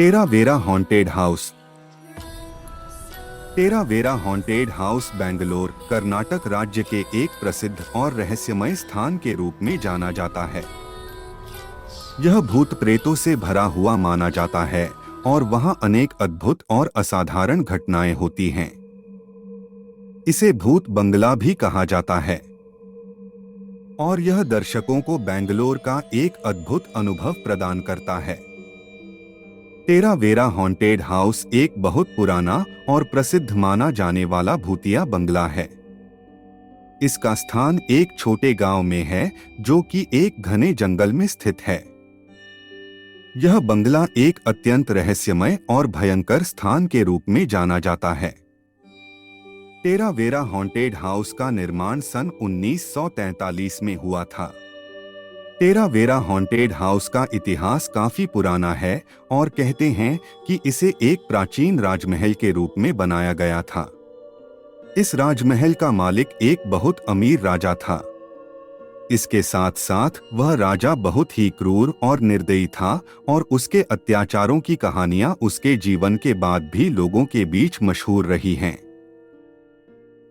टेरावेरा haunted house. टेरावेरा haunted house Bangalore, Karnataka राज्य के एक प्रसिद्ध और रहस्यमय स्थान के रूप में जाना जाता है। यह भूत प्रेतों से भरा हुआ माना जाता है और वहां अनेक अद्भुत और असाधारण घटनाएं होती हैं। इसे भूत बंगला भी कहा जाता है और यह दर्शकों को बेंगलोर का एक अद्भुत अनुभव प्रदान करता है। टेरावेरा हॉन्टेड हाउस एक बहुत पुराना और प्रसिद्ध माना जाने वाला भूतिया बंगला है। इसका स्थान एक छोटे गांव में है जो कि एक घने जंगल में स्थित है। यह बंगला एक अत्यंत रहस्यमय और भयंकर स्थान के रूप में जाना जाता है। टेरावेरा हॉन्टेड हाउस का निर्माण सन 1943 में हुआ था। टेरावेरा हॉन्टेड हाउस का इतिहास काफी पुराना है और कहते हैं कि इसे एक प्राचीन राजमहल के रूप में बनाया गया था। इस राजमहल का मालिक एक बहुत अमीर राजा था। इसके साथ साथ वह राजा बहुत ही क्रूर और निर्दयी था और उसके अत्याचारों की कहानियां उसके जीवन के बाद भी लोगों के बीच मशहूर रही हैं।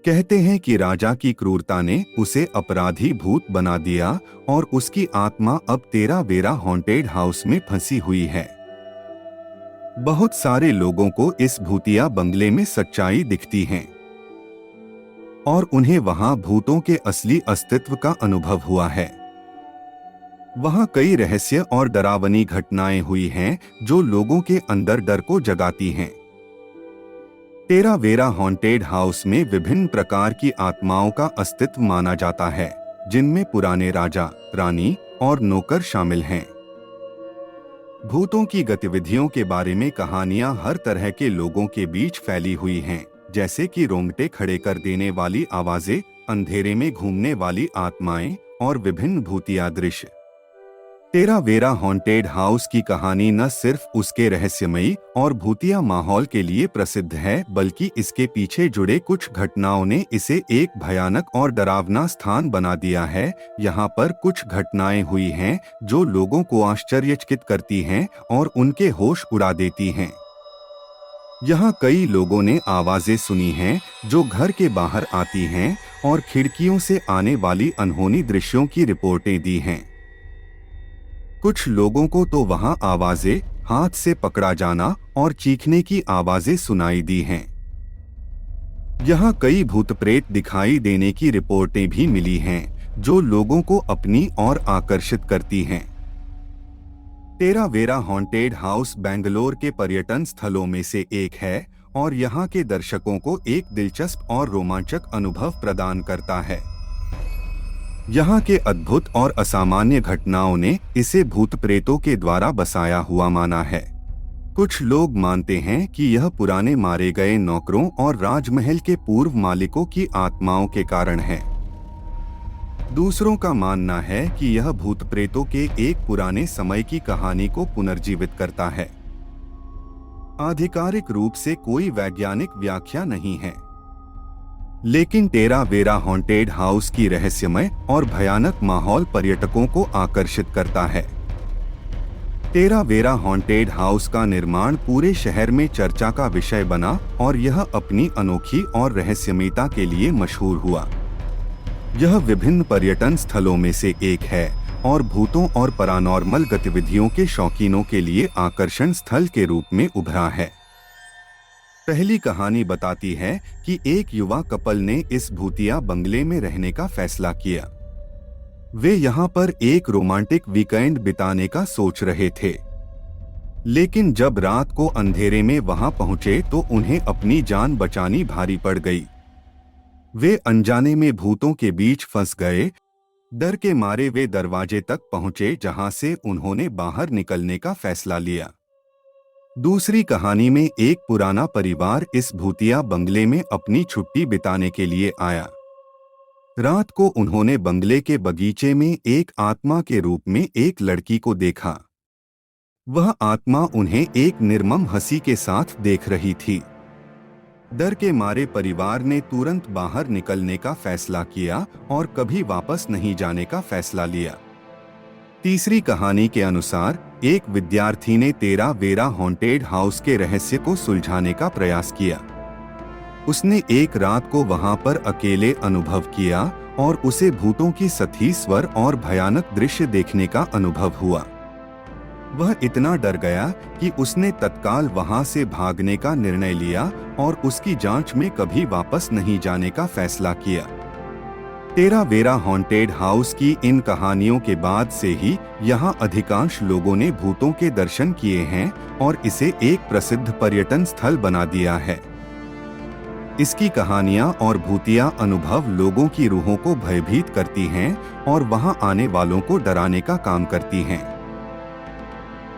कहते हैं कि राजा की क्रूरता ने उसे अपराधी भूत बना दिया और उसकी आत्मा अब टेरावेरा हॉन्टेड हाउस में फंसी हुई है। बहुत सारे लोगों को इस भूतिया बंगले में सच्चाई दिखती है और उन्हें वहां भूतों के असली अस्तित्व का अनुभव हुआ है। वहां कई रहस्य और डरावनी घटनाएं हुई हैं जो लोगों के अंदर डर को जगाती हैं। टेरावेरा हॉन्टेड हाउस में विभिन्न प्रकार की आत्माओं का अस्तित्व माना जाता है, जिनमें पुराने राजा, रानी और नौकर शामिल हैं। भूतों की गतिविधियों के बारे में कहानियां हर तरह के लोगों के बीच फैली हुई हैं, जैसे कि रोंगटे खड़े कर देने वाली आवाजें, अंधेरे में घूमने वाली आत्माएं और विभिन्न भूतिया दृश्य। टेरावेरा हॉन्टेड हाउस की कहानी न सिर्फ उसके रहस्यमयी और भूतिया माहौल के लिए प्रसिद्ध है, बल्कि इसके पीछे जुड़े कुछ घटनाओं ने इसे एक भयानक और डरावना स्थान बना दिया है। यहाँ पर कुछ घटनाएं हुई हैं जो लोगों को आश्चर्यचकित करती हैं और उनके होश उड़ा देती हैं। यहाँ कई लोगों ने आवाजें सुनी हैं जो घर के बाहर आती हैं और खिड़कियों से आने वाली अनहोनी दृश्यों की रिपोर्टें दी हैं। कुछ लोगों को तो वहां आवाजें, हाथ से पकड़ा जाना और चीखने की आवाजें सुनाई दी हैं। यहाँ कई भूत प्रेत दिखाई देने की रिपोर्टें भी मिली हैं जो लोगों को अपनी ओर आकर्षित करती हैं। टेरावेरा हॉन्टेड हाउस बेंगलोर के पर्यटन स्थलों में से एक है और यहाँ के दर्शकों को एक दिलचस्प और रोमांचक अनुभव प्रदान करता है। यहाँ के अद्भुत और असामान्य घटनाओं ने इसे भूत प्रेतों के द्वारा बसाया हुआ माना है। कुछ लोग मानते हैं कि यह पुराने मारे गए नौकरों और राजमहल के पूर्व मालिकों की आत्माओं के कारण है। दूसरों का मानना है कि यह भूत प्रेतों के एक पुराने समय की कहानी को पुनर्जीवित करता है। आधिकारिक रूप से कोई वैज्ञानिक व्याख्या नहीं है, लेकिन टेरावेरा हॉन्टेड हाउस की रहस्यमय और भयानक माहौल पर्यटकों को आकर्षित करता है। टेरावेरा हॉन्टेड हाउस का निर्माण पूरे शहर में चर्चा का विषय बना और यह अपनी अनोखी और रहस्यमयता के लिए मशहूर हुआ। यह विभिन्न पर्यटन स्थलों में से एक है और भूतों और पैरानॉर्मल गतिविधियों के शौकीनों के लिए आकर्षण स्थल के रूप में उभरा है। पहली कहानी बताती है कि एक युवा कपल ने इस भूतिया बंगले में रहने का फैसला किया। वे यहाँ पर एक रोमांटिक वीकेंड बिताने का सोच रहे थे, लेकिन जब रात को अंधेरे में वहां पहुंचे तो उन्हें अपनी जान बचानी भारी पड़ गई। वे अनजाने में भूतों के बीच फंस गए। डर के मारे वे दरवाजे तक पहुंचे जहां से उन्होंने बाहर निकलने का फैसला लिया। दूसरी कहानी में एक पुराना परिवार इस भूतिया बंगले में अपनी छुट्टी बिताने के लिए आया। रात को उन्होंने बंगले के बगीचे में एक आत्मा के रूप में एक लड़की को देखा। वह आत्मा उन्हें एक निर्मम हंसी के साथ देख रही थी। डर के मारे परिवार ने तुरंत बाहर निकलने का फैसला किया और कभी वापस नहीं जाने का फैसला लिया। तीसरी कहानी के अनुसार एक विद्यार्थी ने टेरा वेरा हॉन्टेड हाउस के रहस्य को सुलझाने का प्रयास किया। उसने एक रात को वहां पर अकेले अनुभव किया और उसे भूतों की सती स्वर और भयानक दृश्य देखने का अनुभव हुआ। वह इतना डर गया कि उसने तत्काल वहां से भागने का निर्णय लिया और उसकी जांच में कभी वापस नहीं जाने का फैसला किया। टेरा वेरा हॉन्टेड हाउस की इन कहानियों के बाद से ही यहाँ अधिकांश लोगों ने भूतों के दर्शन किए हैं और इसे एक प्रसिद्ध पर्यटन स्थल बना दिया है। इसकी कहानियां और भूतिया अनुभव लोगों की रूहों को भयभीत करती हैं और वहां आने वालों को डराने का काम करती हैं।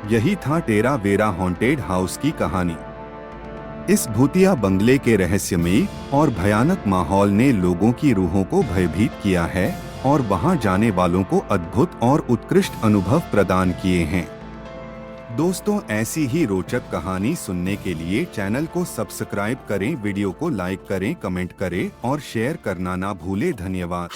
यही था टेरा वेरा हॉन्टेड हाउस की कहानी। इस भूतिया बंगले के रहस्यमयी और भयानक माहौल ने लोगों की रूहों को भयभीत किया है और वहां जाने वालों को अद्भुत और उत्कृष्ट अनुभव प्रदान किए हैं। दोस्तों, ऐसी ही रोचक कहानी सुनने के लिए चैनल को सब्सक्राइब करें, वीडियो को लाइक करें, कमेंट करें और शेयर करना ना भूलें। धन्यवाद।